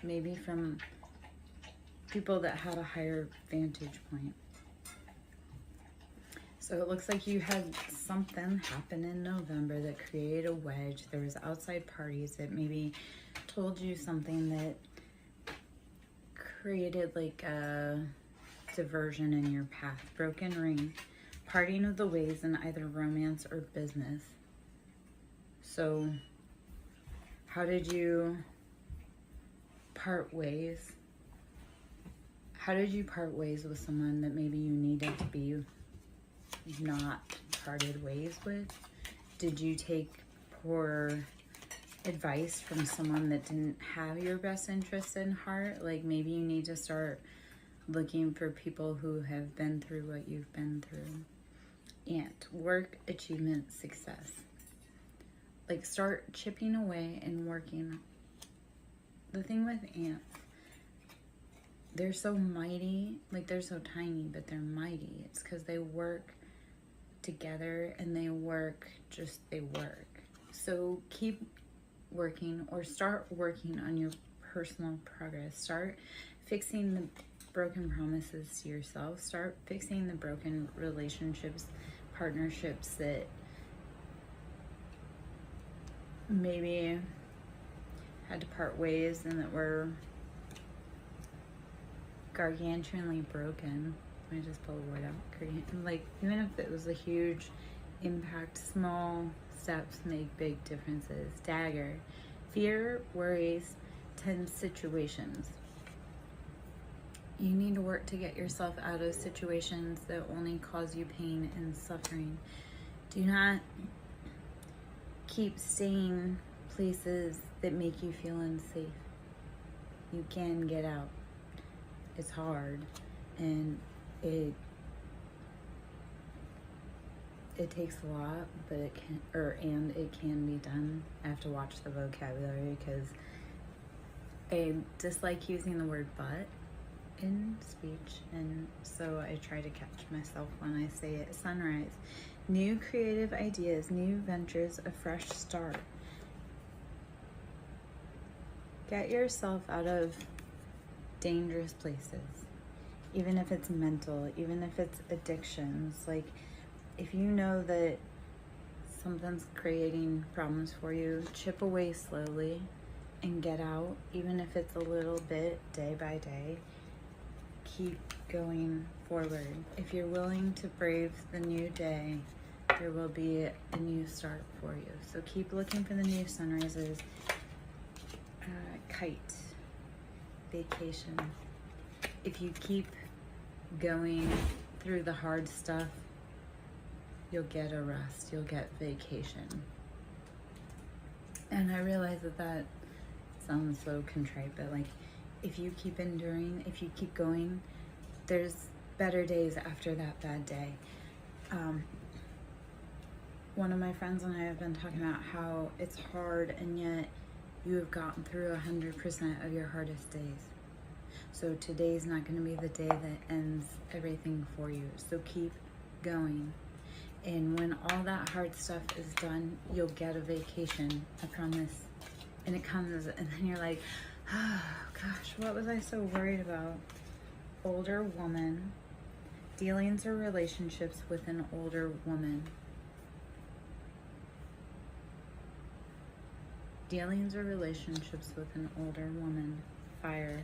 maybe from people that had a higher vantage point. So it looks like you had something happen in November that created a wedge. There was outside parties that maybe told you something that created like a diversion in your path. Broken ring, parting of the ways in either romance or business. So how did you part ways? How did you part ways with someone that maybe you needed to be not parted ways with? Did you take poor advice from someone that didn't have your best interest in heart? Like maybe you need to start looking for people who have been through what you've been through. And work, achievement, success. Like start chipping away and working. The thing with ants, they're so mighty, like they're so tiny, but they're mighty. It's because they work together and they work. So keep working or start working on your personal progress. Start fixing the broken promises to yourself. Start fixing the broken relationships, partnerships that maybe had to part ways and that were gargantuanly broken. I just pull the word out. Like, even if it was a huge impact, small steps make big differences. Dagger, fear, worries, tense situations. You need to work to get yourself out of situations that only cause you pain and suffering. Do not keep staying places that make you feel unsafe. You can get out. It's hard, and it takes a lot, but it can be done. I have to watch the vocabulary because I dislike using the word but in speech, and so I try to catch myself when I say it. Sunrise, new creative ideas, new ventures, a fresh start. Get yourself out of dangerous places, even if it's mental, even if it's addictions. Like, if you know that something's creating problems for you, chip away slowly and get out, even if it's a little bit, day by day. Keep going forward. If you're willing to brave the new day, there will be a new start for you. So keep looking for the new sunrises. Kite, vacation. If you keep going through the hard stuff, you'll get a rest, you'll get vacation. And I realize that sounds so contrite, but like, if you keep enduring, if you keep going, there's better days after that bad day. One of my friends and I have been talking about how it's hard, and yet you have gotten through 100% of your hardest days. So today's not going to be the day that ends everything for you. So keep going. And when all that hard stuff is done, you'll get a vacation, I promise. And it comes, and then you're like, oh gosh, what was I so worried about? Older woman, dealings or relationships with an older woman. Dealings or relationships with an older woman. Fire,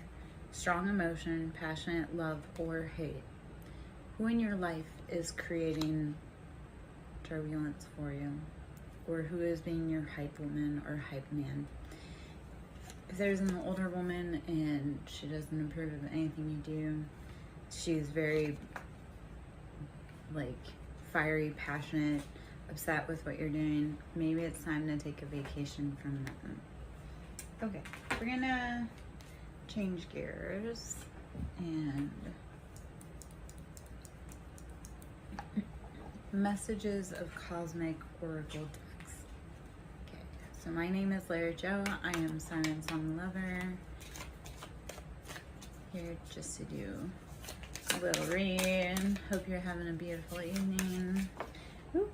strong emotion, passionate love or hate. Who in your life is creating turbulence for you? Or who is being your hype woman or hype man? If there's an older woman and she doesn't approve of anything you do, she's very like fiery, passionate, upset with what you're doing, maybe it's time to take a vacation from them. Okay, we're gonna change gears and messages of cosmic oracle decks. Okay, so my name is Lara Jo. I am SirenSong lover. Here just to do a little read. Hope you're having a beautiful evening. Ooh.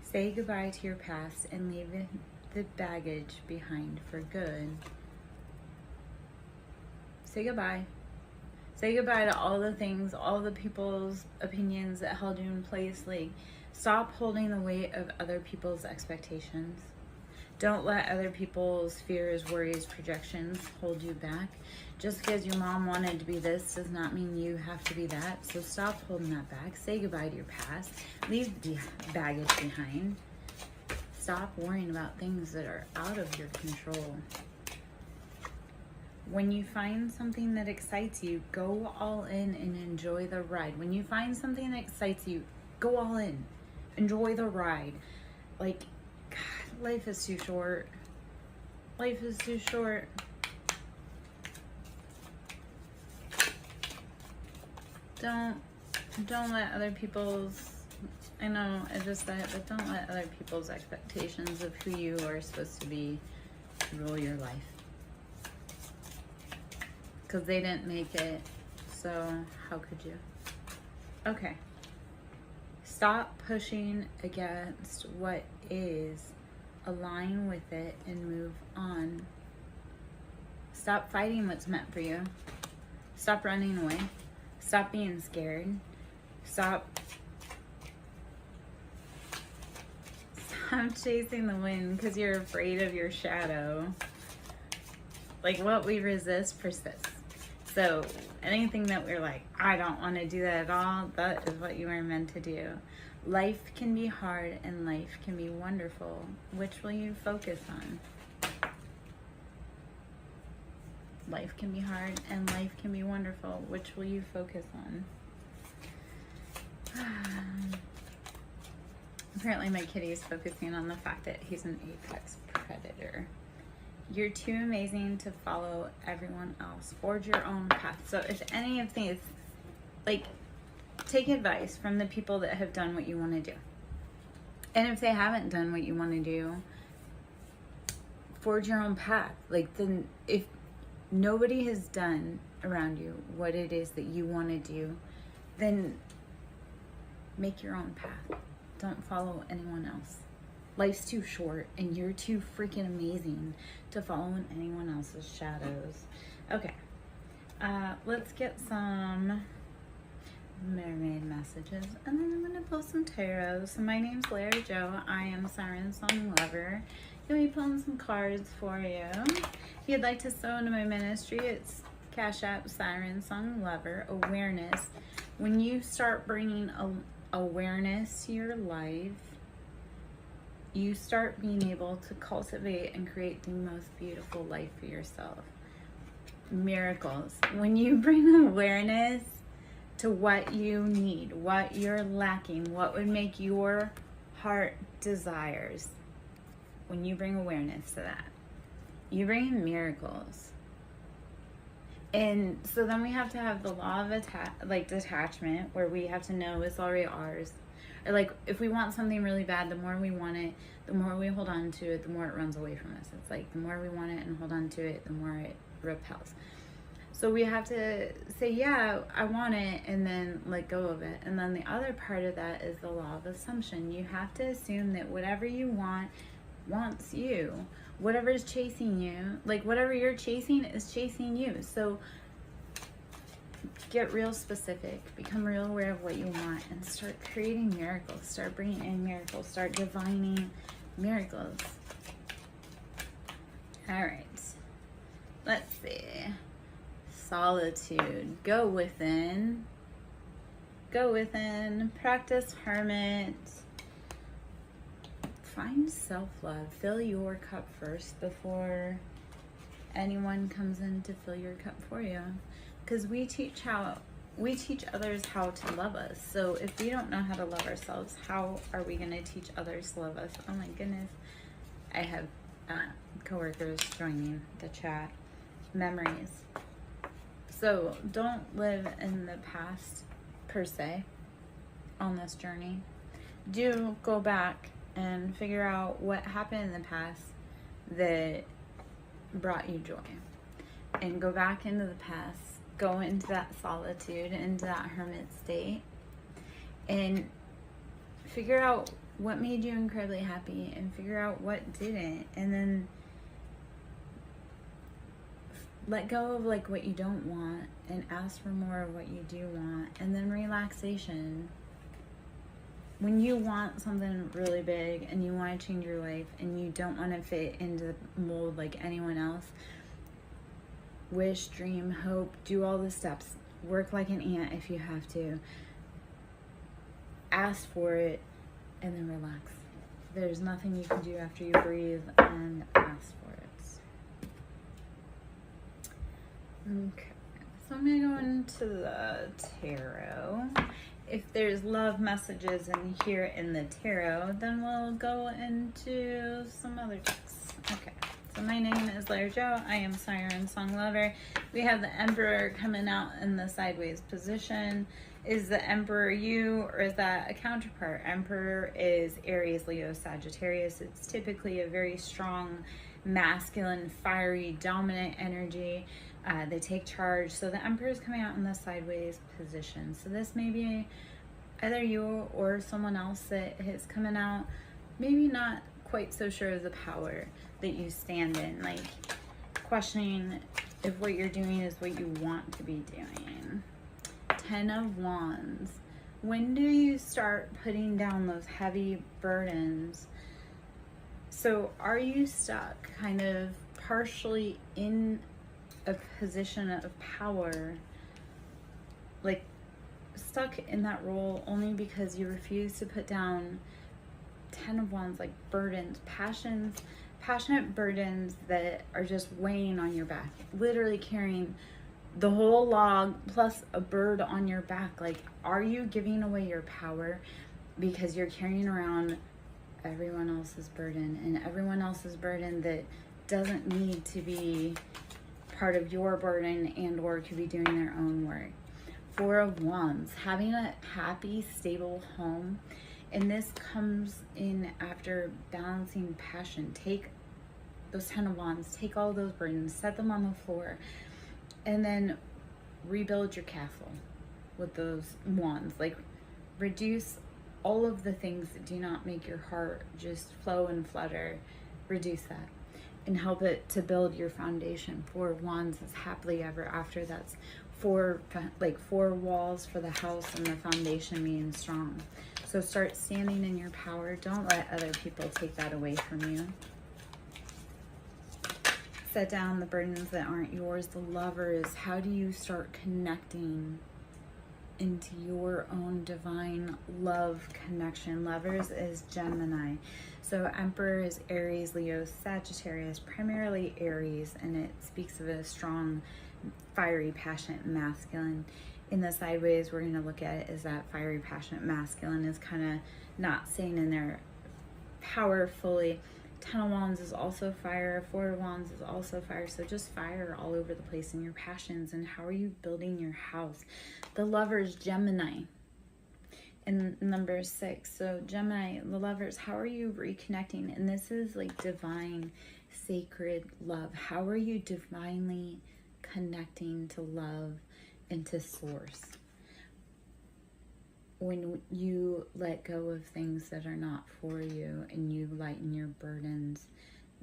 Say goodbye to your past and leave the baggage behind for good. Say goodbye. Say goodbye to all the things, all the people's opinions that held you in place. Like, stop holding the weight of other people's expectations. Don't let other people's fears, worries, projections hold you back. Just because your mom wanted to be this does not mean you have to be that. So stop holding that back. Say goodbye to your past. Leave the baggage behind. Stop worrying about things that are out of your control. When you find something that excites you, go all in and enjoy the ride. When you find something that excites you, go all in. Enjoy the ride. Like, God, life is too short. Life is too short. Don't let other people's, I know I just said it, but don't let other people's expectations of who you are supposed to be rule your life. Because they didn't make it, so how could you? Okay. Stop pushing against what is. Align with it and move on. Stop fighting what's meant for you. Stop running away. Stop being scared. Stop chasing the wind because you're afraid of your shadow. Like, what we resist persists. So anything that we're like, I don't want to do that at all, that is what you are meant to do. Life can be hard and life can be wonderful. Which will you focus on? Life can be hard and life can be wonderful. Which will you focus on? Apparently my kitty is focusing on the fact that he's an apex predator. You're too amazing to follow everyone else. Forge your own path. So if any of these, like, take advice from the people that have done what you want to do. And if they haven't done what you want to do, forge your own path. Like, then if nobody has done around you what it is that you want to do, then make your own path. Don't follow anyone else. Life's too short and you're too freaking amazing to follow in anyone else's shadows. Okay, let's get some mermaid messages and then I'm gonna pull some tarot. So my name's Larry Joe. I am SirenSong lover. Gonna be pulling some cards for you. If you'd like to sew into my ministry, it's Cash App SirenSong lover. Awareness. When you start bringing awareness to your life, you start being able to cultivate and create the most beautiful life for yourself. Miracles. When you bring awareness to what you need, what you're lacking, what would make your heart desires, when you bring awareness to that, you bring miracles. And so then we have to have the law of detachment, where we have to know it's already ours. Or like, if we want something really bad, the more we want it, the more we hold on to it, the more it runs away from us. It's like, the more we want it and hold on to it, the more it repels. So we have to say, yeah, I want it, and then let go of it. And then the other part of that is the law of assumption. You have to assume that whatever you want wants you. Whatever is chasing you, like whatever you're chasing is chasing you. So get real specific, become real aware of what you want, and start creating miracles. Start bringing in miracles. Start divining miracles. All right. Let's see. Solitude. Go within. Go within. Practice hermit. Find self-love. Fill your cup first before anyone comes in to fill your cup for you. Because we teach others how to love us. So if we don't know how to love ourselves, how are we going to teach others to love us? Oh my goodness. I have coworkers joining the chat. Memories. So don't live in the past per se on this journey. Do go back and figure out what happened in the past that brought you joy. And go back into the past. Go into that solitude, into that hermit state, and figure out what made you incredibly happy and figure out what didn't. And then let go of like what you don't want and ask for more of what you do want. And then relaxation. When you want something really big and you want to change your life and you don't want to fit into the mold like anyone else, wish, dream, hope, do all the steps. Work like an ant if you have to. Ask for it and then relax. There's nothing you can do after you breathe and ask for it. Okay, so I'm going to go into the tarot. If there's love messages in here in the tarot, then we'll go into some other texts. Okay, so my name is Lair Jo. I am SirenSong lover. We have the Emperor coming out in the sideways position. Is the Emperor you, or is that a counterpart? Emperor is Aries, Leo, Sagittarius. It's typically a very strong, masculine, fiery, dominant energy. They take charge. So the Emperor is coming out in the sideways position. So this may be either you or someone else that is coming out, maybe not quite so sure of the power that you stand in, like questioning if what you're doing is what you want to be doing. 10 of Wands. When do you start putting down those heavy burdens? So are you stuck kind of partially in a position of power, like stuck in that role only because you refuse to put down 10 of Wands, like burdens, passionate burdens that are just weighing on your back, literally carrying the whole log plus a bird on your back? Like, are you giving away your power because you're carrying around everyone else's burden, and everyone else's burden that doesn't need to be part of your burden and or could be doing their own work? 4 of Wands, having a happy, stable home. And this comes in after balancing passion. Take those 10 of Wands, take all those burdens, set them on the floor, and then rebuild your castle with those wands. Like, reduce all of the things that do not make your heart just flow and flutter. Reduce that and help it to build your foundation. 4 of Wands is happily ever after. That's four walls for the house and the foundation being strong. So start standing in your power. Don't let other people take that away from you. Set down the burdens that aren't yours. The Lovers, how do you start connecting into your own divine love connection? Lovers is Gemini. So Emperor is Aries, Leo, Sagittarius, primarily Aries, and it speaks of a strong, fiery, passionate masculine. In the sideways, we're going to look at it as that fiery, passionate masculine is kind of not staying in their power fully. 10 of Wands is also fire. 4 of Wands is also fire. So just fire all over the place in your passions. And how are you building your house? The Lovers, Gemini. And number 6. So Gemini, the Lovers, how are you reconnecting? And this is like divine, sacred love. How are you divinely connecting to love and to source? When you let go of things that are not for you and you lighten your burdens,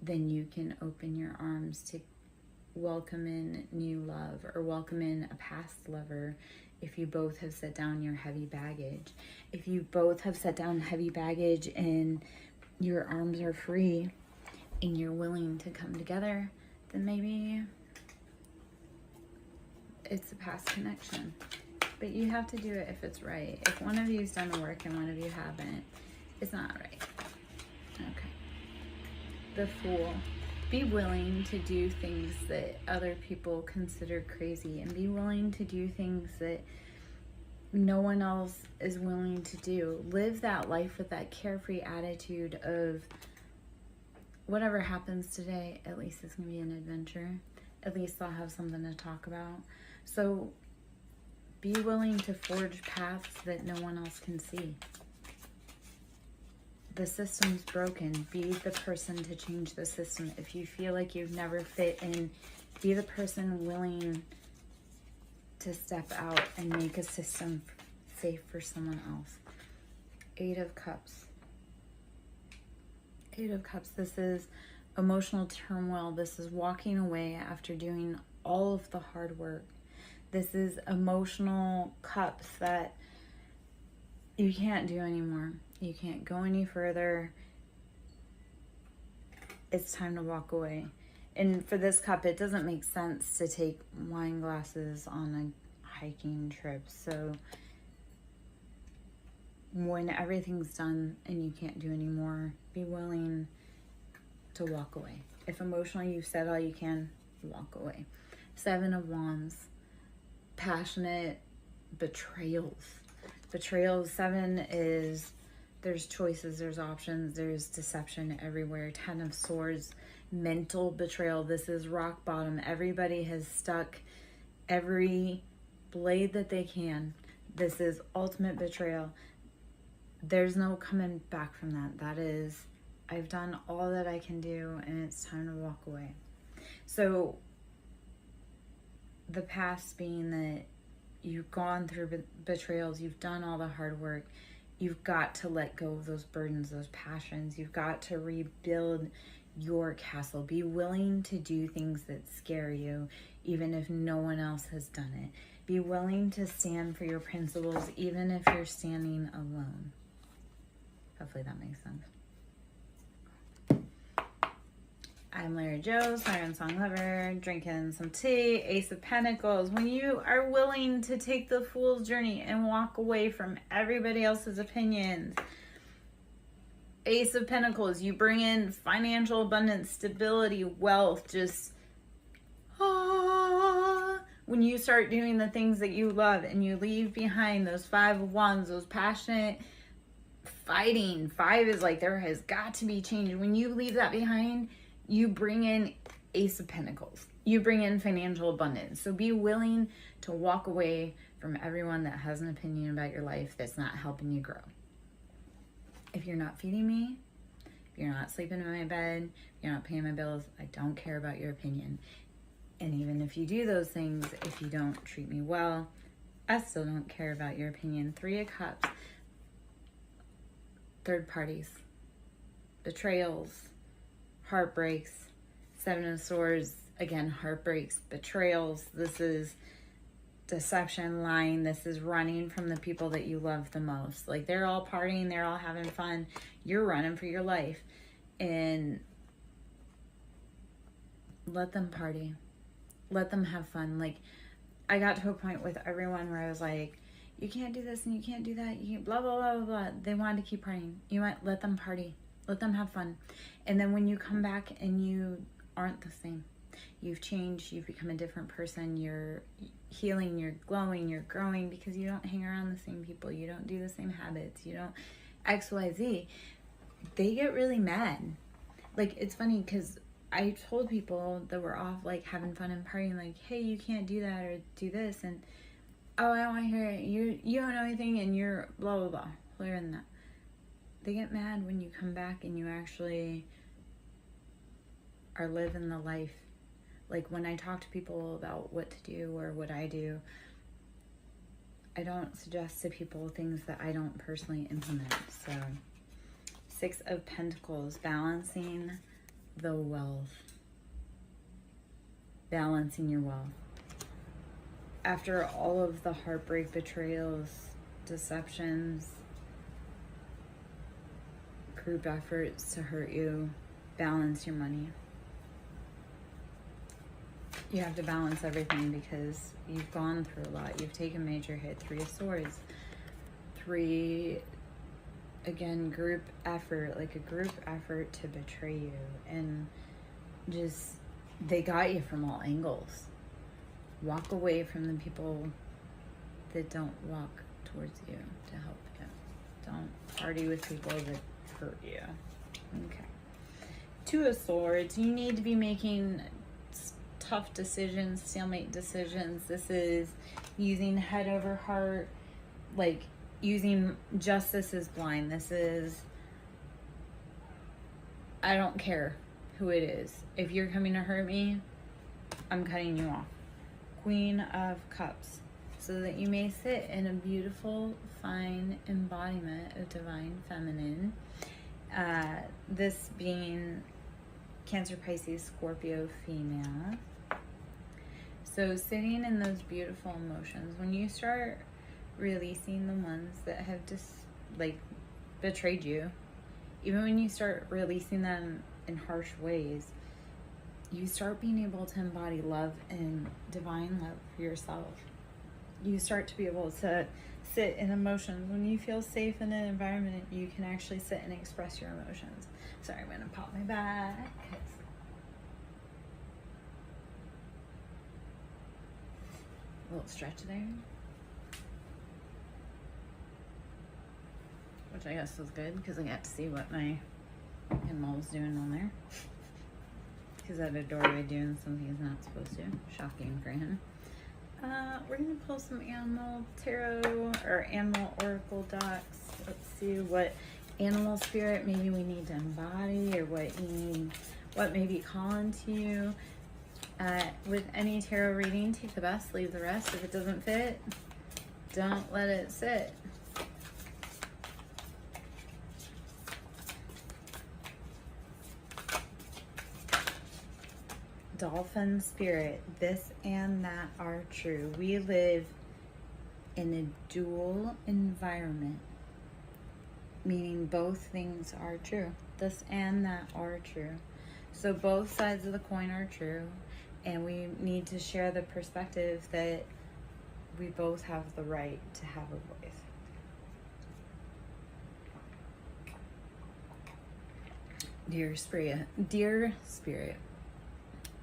then you can open your arms to welcome in new love, or welcome in a past lover if you both have set down your heavy baggage. If you both have set down heavy baggage and your arms are free and you're willing to come together, then maybe it's a past connection. But you have to do it if it's right. If one of you's done the work and one of you haven't, it's not right. Okay. The Fool. Be willing to do things that other people consider crazy, and be willing to do things that no one else is willing to do. Live that life with that carefree attitude of whatever happens today, at least it's going to be an adventure. At least I'll have something to talk about. So be willing to forge paths that no one else can see. The system's broken. Be the person to change the system. If you feel like you've never fit in, be the person willing to step out and make a system safe for someone else. 8 of Cups. 8 of Cups. This is emotional turmoil. This is walking away after doing all of the hard work. This is emotional cups that you can't do anymore. You can't go any further. It's time to walk away. And for this cup, it doesn't make sense to take wine glasses on a hiking trip. So when everything's done and you can't do anymore, be willing to walk away. If emotionally you've said all you can, walk away. 7 of Wands, passionate betrayals. Betrayals, 7 is there's choices, there's options, there's deception everywhere. 10 of Swords, mental betrayal. This is rock bottom. Everybody has stuck every blade that they can. This is ultimate betrayal. There's no coming back from that. That is, I've done all that I can do and it's time to walk away. So the past being that you've gone through betrayals, you've done all the hard work, you've got to let go of those burdens, those passions. You've got to rebuild your castle. Be willing to do things that scare you, even if no one else has done it. Be willing to stand for your principles, even if you're standing alone. Hopefully that makes sense. I'm Larry Joe, SirenSong lover, drinking some tea. Ace of Pentacles. When you are willing to take the fool's journey and walk away from everybody else's opinions. Ace of Pentacles. You bring in financial abundance, stability, wealth. Just, when you start doing the things that you love and you leave behind those 5 of Wands, those passionate fighting. 5 is like there has got to be change. When you leave that behind, you bring in Ace of Pentacles. You bring in financial abundance. So be willing to walk away from everyone that has an opinion about your life that's not helping you grow. If you're not feeding me, if you're not sleeping in my bed, if you're not paying my bills, I don't care about your opinion. And even if you do those things, if you don't treat me well, I still don't care about your opinion. 3 of Cups. Third parties. Betrayals. Heartbreaks. 7 of Swords, again, heartbreaks, betrayals. This is deception, lying. This is running from the people that you love the most. Like, they're all partying, they're all having fun. You're running for your life. And let them party. Let them have fun. Like, I got to a point with everyone where I was like, you can't do this and you can't do that. You can't blah, blah, blah, blah, blah. They wanted to keep partying. You might let them party. Let them have fun. And then when you come back and you aren't the same, you've changed, you've become a different person, you're healing, you're glowing, you're growing because you don't hang around the same people, you don't do the same habits, you don't XYZ. They get really mad. Like, it's funny because I told people that were off, like, having fun and partying, like, hey, you can't do that or do this. And, oh, I don't want to hear it. You don't know anything and you're blah, blah, blah. Clearer than that. They get mad when you come back and you actually are living the life. Like, when I talk to people about what to do or what I do, I don't suggest to people things that I don't personally implement. So 6 of Pentacles, balancing the wealth. Balancing your wealth. After all of the heartbreak, betrayals, deceptions, group efforts to hurt you, balance your money. You have to balance everything because you've gone through a lot. You've taken major hit. 3 of Swords. 3, again, group effort, like a group effort to betray you. And just, they got you from all angles. Walk away from the people that don't walk towards you to help you. Don't party with people that hurt you. Okay. 2 of Swords. You need to be making tough decisions, stalemate decisions. This is using head over heart, like using justice is blind. This is, I don't care who it is. If you're coming to hurt me, I'm cutting you off. Queen of Cups. So that you may sit in a beautiful, fine embodiment of divine feminine. This being Cancer, Pisces, Scorpio, female. So sitting in those beautiful emotions, when you start releasing the ones that have just like betrayed you, even when you start releasing them in harsh ways, you start being able to embody love and divine love for yourself. You start to be able to sit in emotions. When you feel safe in an environment, you can actually sit and express your emotions. Sorry, I'm gonna pop my back. A little stretch there, which I guess was good because I got to see what my animal was doing on there. He's at a doorway doing something he's not supposed to. Shocking for him. We're gonna pull some animal tarot or animal oracle decks. Let's see what animal spirit maybe we need to embody, or what you need, what may be calling to you. With any tarot reading, take the best, leave the rest. If it doesn't fit, don't let it sit. Dolphin spirit, this and that are true. We live in a dual environment, meaning both things are true. This and that are true. So both sides of the coin are true, and we need to share the perspective that we both have the right to have a voice. Dear spirit,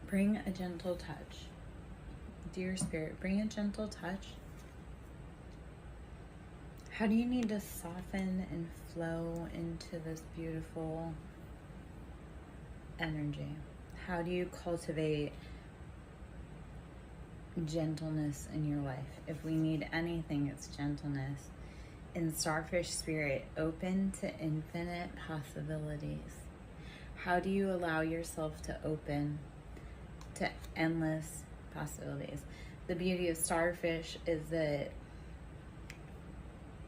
bring a gentle touch. Dear spirit, bring a gentle touch. How do you need to soften and flow into this beautiful energy? How do you cultivate gentleness in your life? If we need anything, it's gentleness. In starfish spirit, open to infinite possibilities. How do you allow yourself to open to endless possibilities? The beauty of starfish is that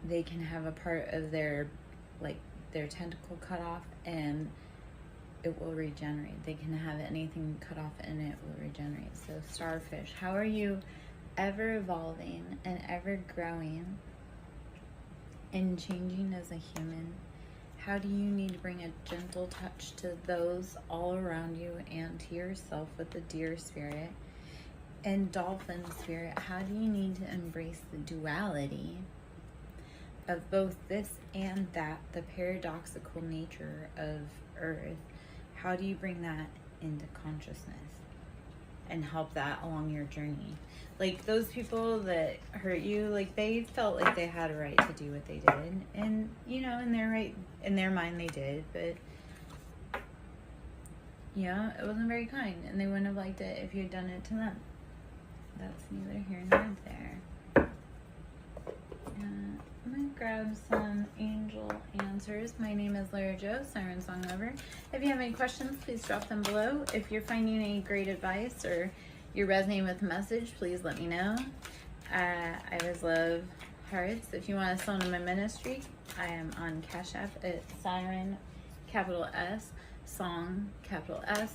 they can have a part of their tentacle cut off and it will regenerate. They can have anything cut off and it will regenerate. So starfish, how are you ever evolving and ever growing and changing as a human? How do you need to bring a gentle touch to those all around you and to yourself with the deer spirit? And dolphin spirit, how do you need to embrace the duality of both this and that, the paradoxical nature of Earth? How do you bring that into consciousness and help that along your journey? Like those people that hurt you, like they felt like they had a right to do what they did, and you know, in their mind they did, but yeah, it wasn't very kind, and they wouldn't have liked it if you had done it to them. That's neither here nor there. I'm gonna grab some angel answers. My name is Lara Jo, SirenSong lover. If you have any questions, please drop them below. If you're finding any great advice or you're resonating with the message, please let me know. I always love hearts. If you want to sell into my ministry, I am on Cash App at Siren, capital S, Song, capital S,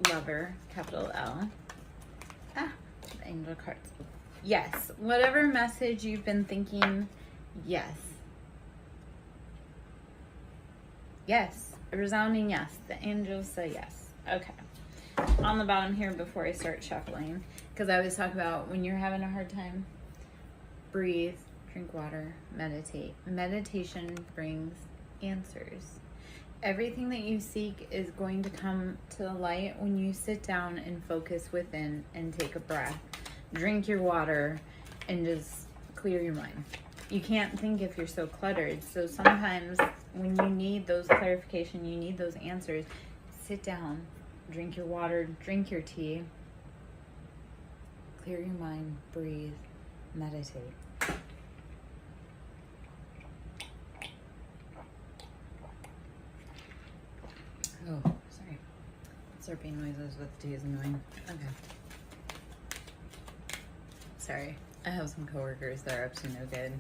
Lover, capital L. The angel cards. Yes, whatever message you've been thinking, yes. Yes, a resounding yes. The angels say yes. Okay. On the bottom here before I start shuffling, because I always talk about when you're having a hard time, breathe, drink water, meditate. Meditation brings answers. Everything that you seek is going to come to the light when you sit down and focus within and take a breath. Drink your water and just clear your mind. You can't think if you're so cluttered. So sometimes when you need those clarification, you need those answers, sit down, drink your water, drink your tea, clear your mind, breathe, meditate. Oh, sorry. Slurping noises with tea is annoying. Okay. Sorry. I have some coworkers that are up to no good.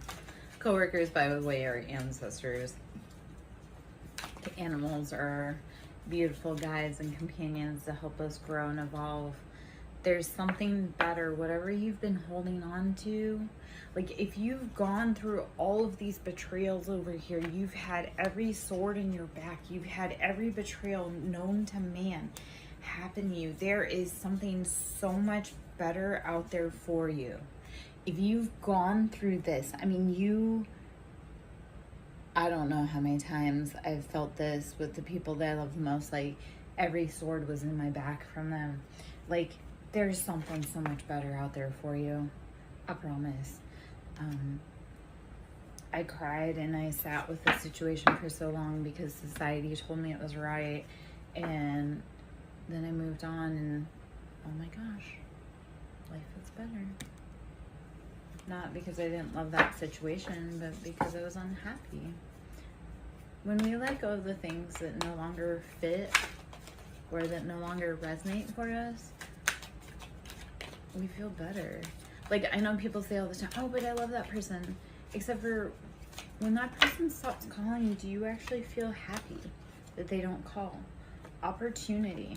Coworkers, by the way, are ancestors. The animals are beautiful guides and companions to help us grow and evolve. There's something better. Whatever you've been holding on to, like if you've gone through all of these betrayals over here, you've had every sword in your back, you've had every betrayal known to man happen to you. There is something so much better out there for you. If you've gone through this, I mean, I don't know how many times I've felt this with the people that I love the most. Like, every sword was in my back from them. Like, there's something so much better out there for you. I promise. I cried and I sat with the situation for so long because society told me it was right. And then I moved on and, oh my gosh, life is better. Not because I didn't love that situation, but because I was unhappy. When we let go of the things that no longer fit or that no longer resonate for us, we feel better. Like, I know people say all the time, oh, but I love that person. Except for when that person stops calling you, do you actually feel happy that they don't call? Opportunity.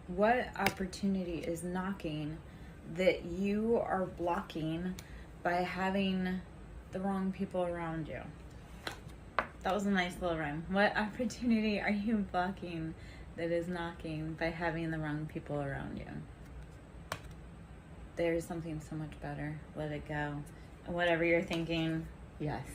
What opportunity is knocking that you are blocking by having the wrong people around you? That was a nice little rhyme. What opportunity are you blocking that is knocking by having the wrong people around you? There's something so much better. Let it go. And whatever you're thinking, yes.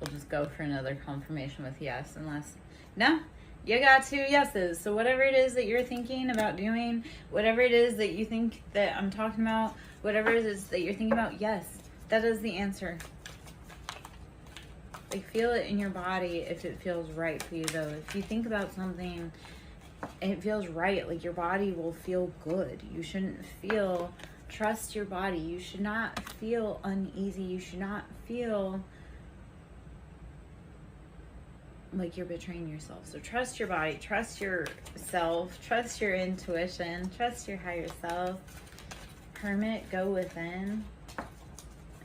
We'll just go for another confirmation with yes, unless, no, you got 2 yeses. So whatever it is that you're thinking about doing, whatever it is that you think that I'm talking about, whatever it is that you're thinking about, yes, that is the answer. Like, feel it in your body if it feels right for you, though. If you think about something and it feels right, like, your body will feel good. You shouldn't feel, trust your body. You should not feel uneasy. You should not feel like you're betraying yourself. So trust your body, trust yourself, trust your intuition, trust your higher self. Hermit, go within.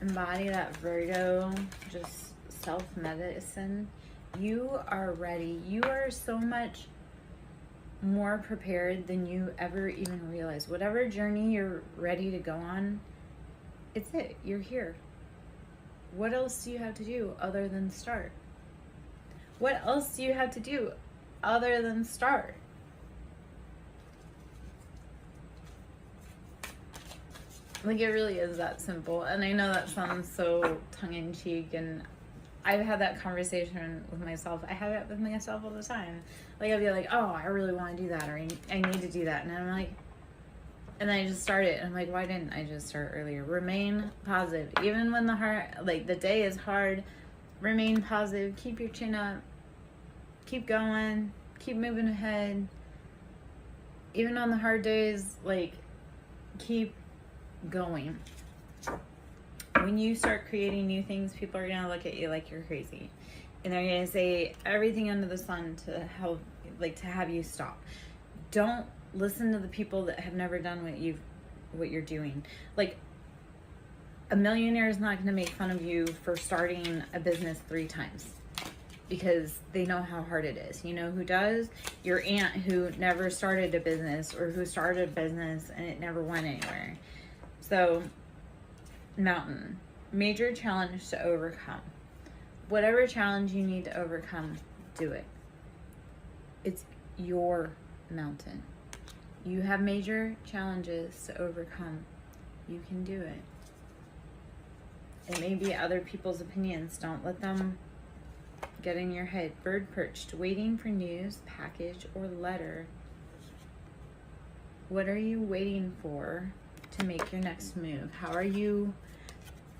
Embody that Virgo, just self-medicine. You are ready. You are so much more prepared than you ever even realize. Whatever journey you're ready to go on, it's it. You're here. What else do you have to do other than start? What else do you have to do other than start? Like, it really is that simple. And I know that sounds so tongue-in-cheek, and I've had that conversation with myself. I have it with myself all the time. Like, I'll be like, oh, I really want to do that, or I need to do that. And I'm like, and then I just start it. And I'm like, why didn't I just start earlier? Remain positive. Even when the day is hard, remain positive. Keep your chin up. Keep going. Keep moving ahead. Even on the hard days, like, keep going. When you start creating new things, people are going to look at you like you're crazy. And they're going to say everything under the sun to help, like, to have you stop. Don't listen to the people that have never done what you're doing. Like, a millionaire is not going to make fun of you for starting a business 3 times because they know how hard it is. You know who does? Your aunt who never started a business, or who started a business and it never went anywhere. So, mountain, major challenge to overcome. Whatever challenge you need to overcome, do it. It's your mountain. You have major challenges to overcome. You can do it. It may be other people's opinions. Don't let them get in your head. Bird perched, waiting for news, package, or letter. What are you waiting for to make your next move? How are you...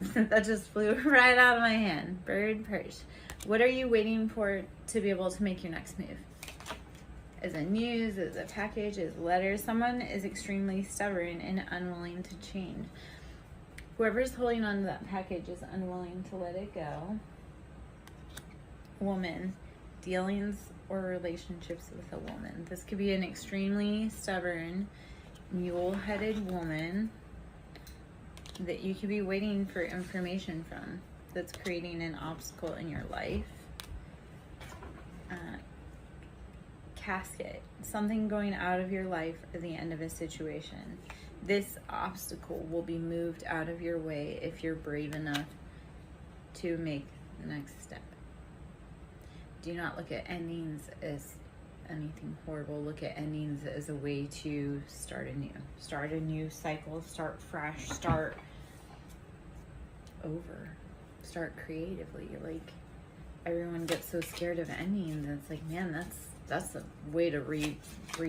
That just flew right out of my hand. Bird perched. What are you waiting for to be able to make your next move? Is it news? Is it a package? Is it a letter? Someone is extremely stubborn and unwilling to change. Whoever's holding on to that package is unwilling to let it go. Woman, dealings or relationships with a woman. This could be an extremely stubborn, mule-headed woman that you could be waiting for information from, that's creating an obstacle in your life. casket, something going out of your life or the end of a situation. This obstacle will be moved out of your way if you're brave enough to make the next step. Do not look at endings as anything horrible. Look at endings as a way to start a new cycle, start fresh, start over, start creatively. Like, everyone gets so scared of endings. It's like, man, that's a way to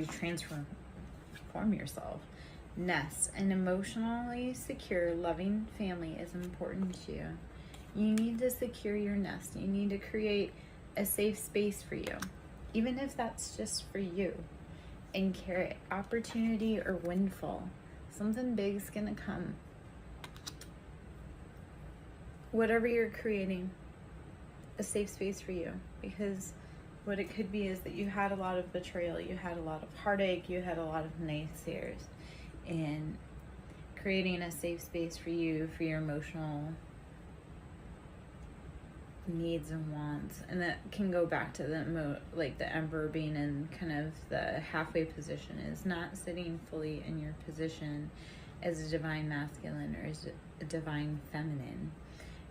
transform yourself. Nest. An emotionally secure, loving family is important to you. You need to secure your nest. You need to create a safe space for you, even if that's just for you. And carrot, opportunity or windfall. Something big's gonna come. Whatever you're creating, a safe space for you, because what it could be is that you had a lot of betrayal, you had a lot of heartache, you had a lot of naysayers, and creating a safe space for you, for your emotional needs and wants. And that can go back to the emperor being in kind of the halfway position, is not sitting fully in your position as a divine masculine or as a divine feminine.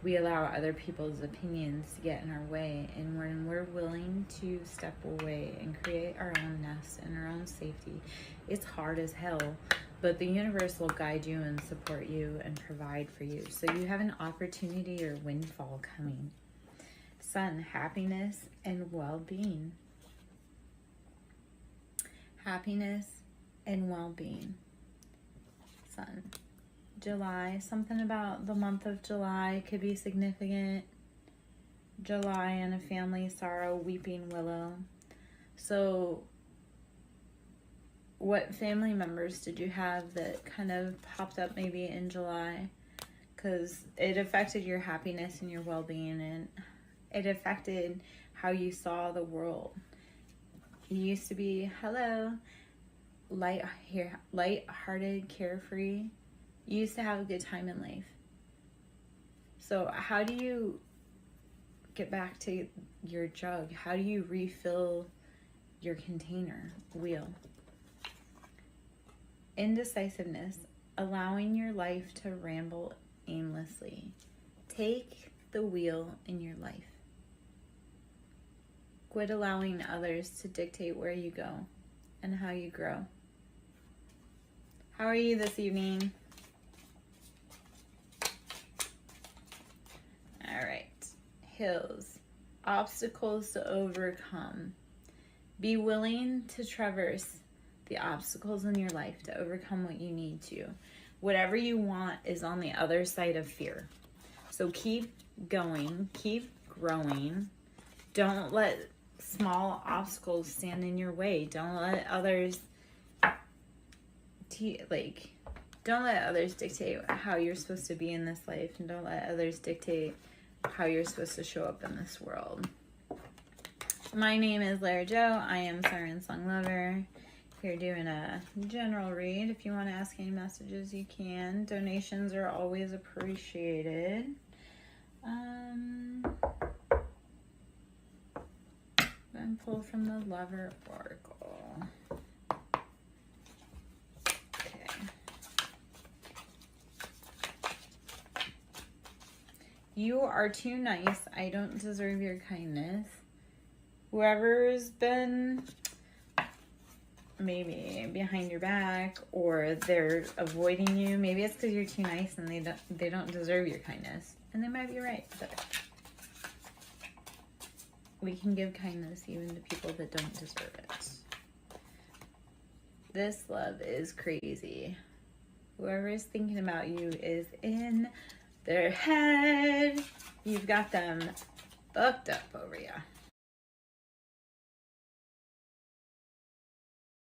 We allow other people's opinions to get in our way, and when we're willing to step away and create our own nest and our own safety, it's hard as hell, but the universe will guide you and support you and provide for you. So you have an opportunity or windfall coming. Sun, happiness and well-being. Happiness and well-being. Sun. July, something about the month of July could be significant. July and a family sorrow, weeping willow. So what family members did you have that kind of popped up maybe in July? Because it affected your happiness and your well-being, and it affected how you saw the world. You used to be, light-hearted, carefree. You used to have a good time in life. So how do you get back to your jug? How do you refill your container? Wheel. Indecisiveness, allowing your life to ramble aimlessly. Take the wheel in your life. Quit allowing others to dictate where you go and how you grow. How are you this evening? All right. Hills. Obstacles to overcome. Be willing to traverse the obstacles in your life to overcome what you need to. Whatever you want is on the other side of fear. So keep going, keep growing. Don't let small obstacles stand in your way. Don't let others don't let others dictate how you're supposed to be in this life, and don't let others dictate how you're supposed to show up in this world. My name is Lara Jo. I am SirenSong Lover. Here doing a general read. If you want to ask any messages, you can. Donations are always appreciated. And pull from the Lover Oracle. Okay. You are too nice. I don't deserve your kindness. Whoever's been maybe behind your back, or they're avoiding you, maybe it's because you're too nice and they don't deserve your kindness. And they might be right, but we can give kindness even to people that don't deserve it. This love is crazy. Whoever is thinking about you is in their head. You've got them fucked up over you.